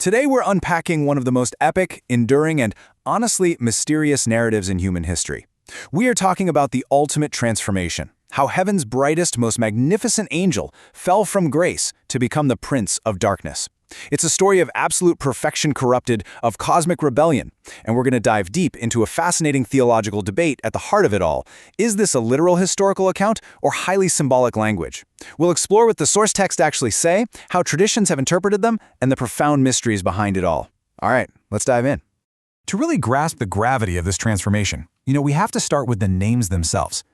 Today we're unpacking one of the most epic, enduring, and honestly mysterious narratives in human history. We are talking about the ultimate transformation, how heaven's brightest, most magnificent angel fell from grace to become the prince of darkness. It's a story of absolute perfection corrupted, of cosmic rebellion, and we're going to dive deep into a fascinating theological debate at the heart of it all. Is this a literal historical account or highly symbolic language? We'll explore what the source texts actually say, how traditions have interpreted them, and the profound mysteries behind it all. All right, let's dive in. To really grasp the gravity of this transformation, we have to start with the names themselves.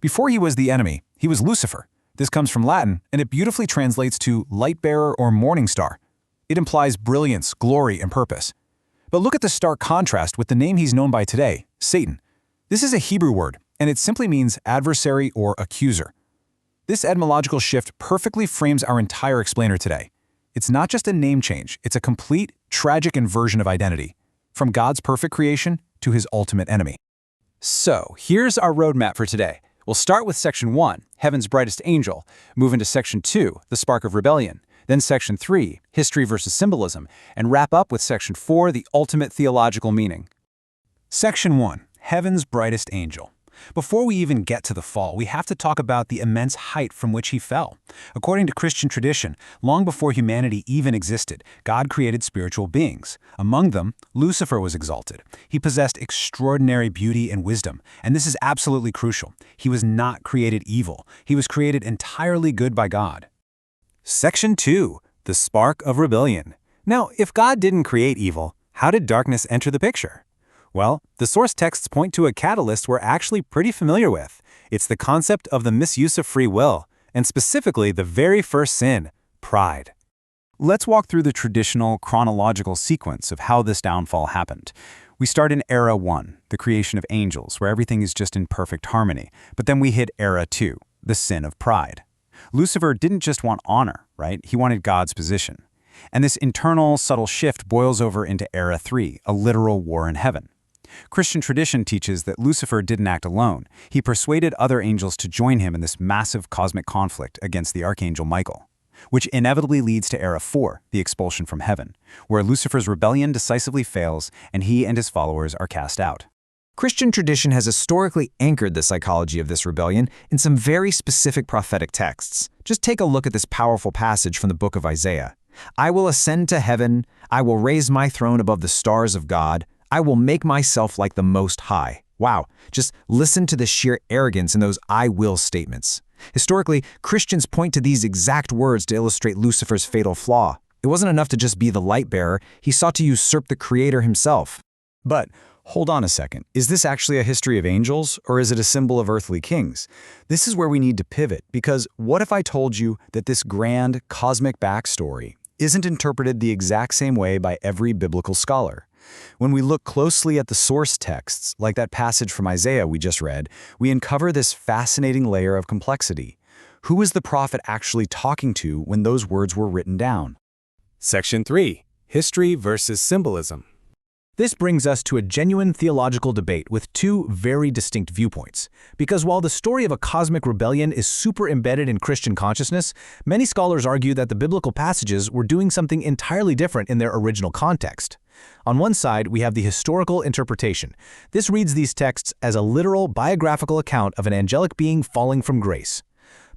Before he was the enemy, he was Lucifer. This comes from Latin, and it beautifully translates to light bearer or morning star. It implies brilliance, glory, and purpose. But look at the stark contrast with the name he's known by today, Satan. This is a Hebrew word, and it simply means adversary or accuser. This etymological shift perfectly frames our entire explainer today. It's not just a name change, it's a complete, tragic inversion of identity, from God's perfect creation to his ultimate enemy. So, here's our roadmap for today. We'll start with Section 1, Heaven's Brightest Angel, move into Section 2, The Spark of Rebellion, then Section 3, History versus Symbolism, and wrap up with Section 4, The Ultimate Theological Meaning. Section 1, Heaven's Brightest Angel. Before we even get to the fall, we have to talk about the immense height from which he fell. According to Christian tradition, long before humanity even existed, God created spiritual beings. Among them, Lucifer was exalted. He possessed extraordinary beauty and wisdom, and this is absolutely crucial. He was not created evil. He was created entirely good by God. Section 2, The Spark of Rebellion. Now, if God didn't create evil, how did darkness enter the picture? Well, the source texts point to a catalyst we're actually pretty familiar with. It's the concept of the misuse of free will, and specifically the very first sin, pride. Let's walk through the traditional chronological sequence of how this downfall happened. We start in Era 1, the creation of angels, where everything is just in perfect harmony. But then we hit Era 2, the sin of pride. Lucifer didn't just want honor, right? He wanted God's position. And this internal, subtle shift boils over into Era 3, a literal war in heaven. Christian tradition teaches that Lucifer didn't act alone. He persuaded other angels to join him in this massive cosmic conflict against the archangel Michael, which inevitably leads to Era 4, the expulsion from heaven, where Lucifer's rebellion decisively fails and he and his followers are cast out. Christian tradition has historically anchored the psychology of this rebellion in some very specific prophetic texts. Just take a look at this powerful passage from the book of Isaiah. I will ascend to heaven, I will raise my throne above the stars of God, I will make myself like the Most High. Wow, just listen to the sheer arrogance in those I will statements. Historically, Christians point to these exact words to illustrate Lucifer's fatal flaw. It wasn't enough to just be the light bearer, he sought to usurp the Creator himself. But hold on a second. Is this actually a history of angels, or is it a symbol of earthly kings? This is where we need to pivot, because what if I told you that this grand, cosmic backstory isn't interpreted the exact same way by every biblical scholar? When we look closely at the source texts, like that passage from Isaiah we just read, we uncover this fascinating layer of complexity. Who was the prophet actually talking to when those words were written down? Section 3, History versus Symbolism. This brings us to a genuine theological debate with two very distinct viewpoints. Because while the story of a cosmic rebellion is super embedded in Christian consciousness, many scholars argue that the biblical passages were doing something entirely different in their original context. On one side, we have the historical interpretation. This reads these texts as a literal biographical account of an angelic being falling from grace.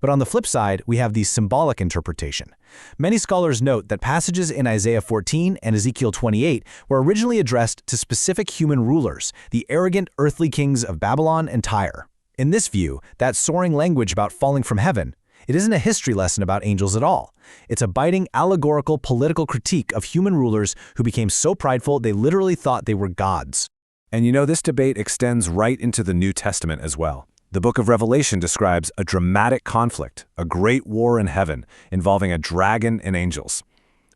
But on the flip side, we have the symbolic interpretation. Many scholars note that passages in Isaiah 14 and Ezekiel 28 were originally addressed to specific human rulers, the arrogant earthly kings of Babylon and Tyre. In this view, that soaring language about falling from heaven, it isn't a history lesson about angels at all. It's a biting, allegorical, political critique of human rulers who became so prideful they literally thought they were gods. And this debate extends right into the New Testament as well. The book of Revelation describes a dramatic conflict, a great war in heaven, involving a dragon and angels.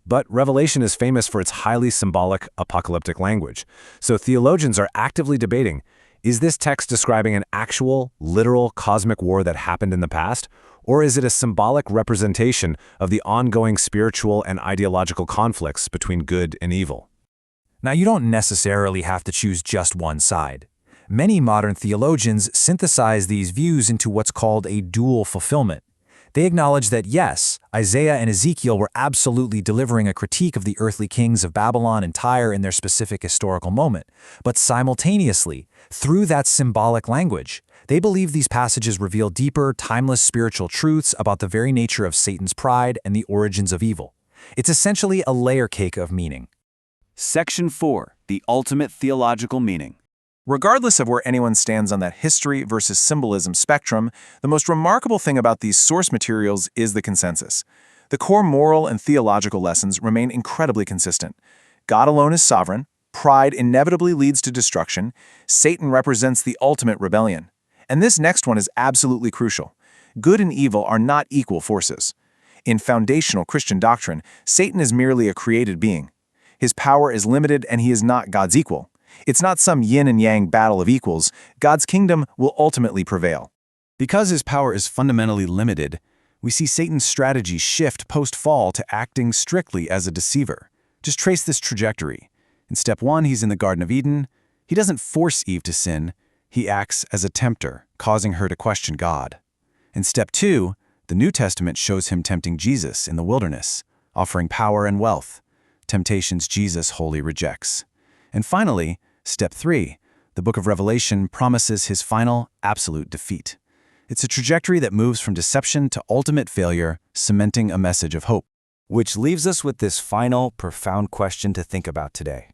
But Revelation is famous for its highly symbolic, apocalyptic language. So theologians are actively debating, is this text describing an actual, literal cosmic war that happened in the past? Or is it a symbolic representation of the ongoing spiritual and ideological conflicts between good and evil? Now, you don't necessarily have to choose just one side. Many modern theologians synthesize these views into what's called a dual fulfillment. They acknowledge that yes, Isaiah and Ezekiel were absolutely delivering a critique of the earthly kings of Babylon and Tyre in their specific historical moment, but simultaneously, through that symbolic language, they believe these passages reveal deeper, timeless spiritual truths about the very nature of Satan's pride and the origins of evil. It's essentially a layer cake of meaning. Section 4. The ultimate theological meaning. Regardless of where anyone stands on that history versus symbolism spectrum, the most remarkable thing about these source materials is the consensus. The core moral and theological lessons remain incredibly consistent. God alone is sovereign, pride inevitably leads to destruction, Satan represents the ultimate rebellion. And this next one is absolutely crucial. Good and evil are not equal forces. In foundational Christian doctrine, Satan is merely a created being. His power is limited and he is not God's equal. It's not some yin and yang battle of equals. God's kingdom will ultimately prevail. Because his power is fundamentally limited, we see Satan's strategy shift post-fall to acting strictly as a deceiver. Just trace this trajectory. In step 1, he's in the Garden of Eden. He doesn't force Eve to sin. He acts as a tempter, causing her to question God. In step 2, the New Testament shows him tempting Jesus in the wilderness, offering power and wealth, temptations Jesus wholly rejects. And finally, step 3, the book of Revelation promises his final, absolute defeat. It's a trajectory that moves from deception to ultimate failure, cementing a message of hope. Which leaves us with this final, profound question to think about today.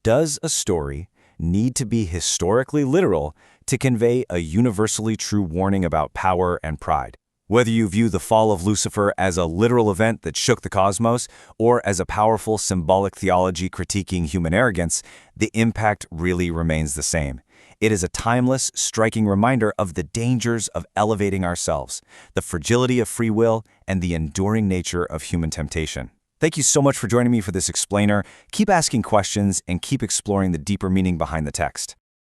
Does a story need to be historically literal to convey a universally true warning about power and pride? Whether you view the fall of Lucifer as a literal event that shook the cosmos or as a powerful symbolic theology critiquing human arrogance, the impact really remains the same. It is a timeless, striking reminder of the dangers of elevating ourselves, the fragility of free will, and the enduring nature of human temptation. Thank you so much for joining me for this explainer. Keep asking questions and keep exploring the deeper meaning behind the text.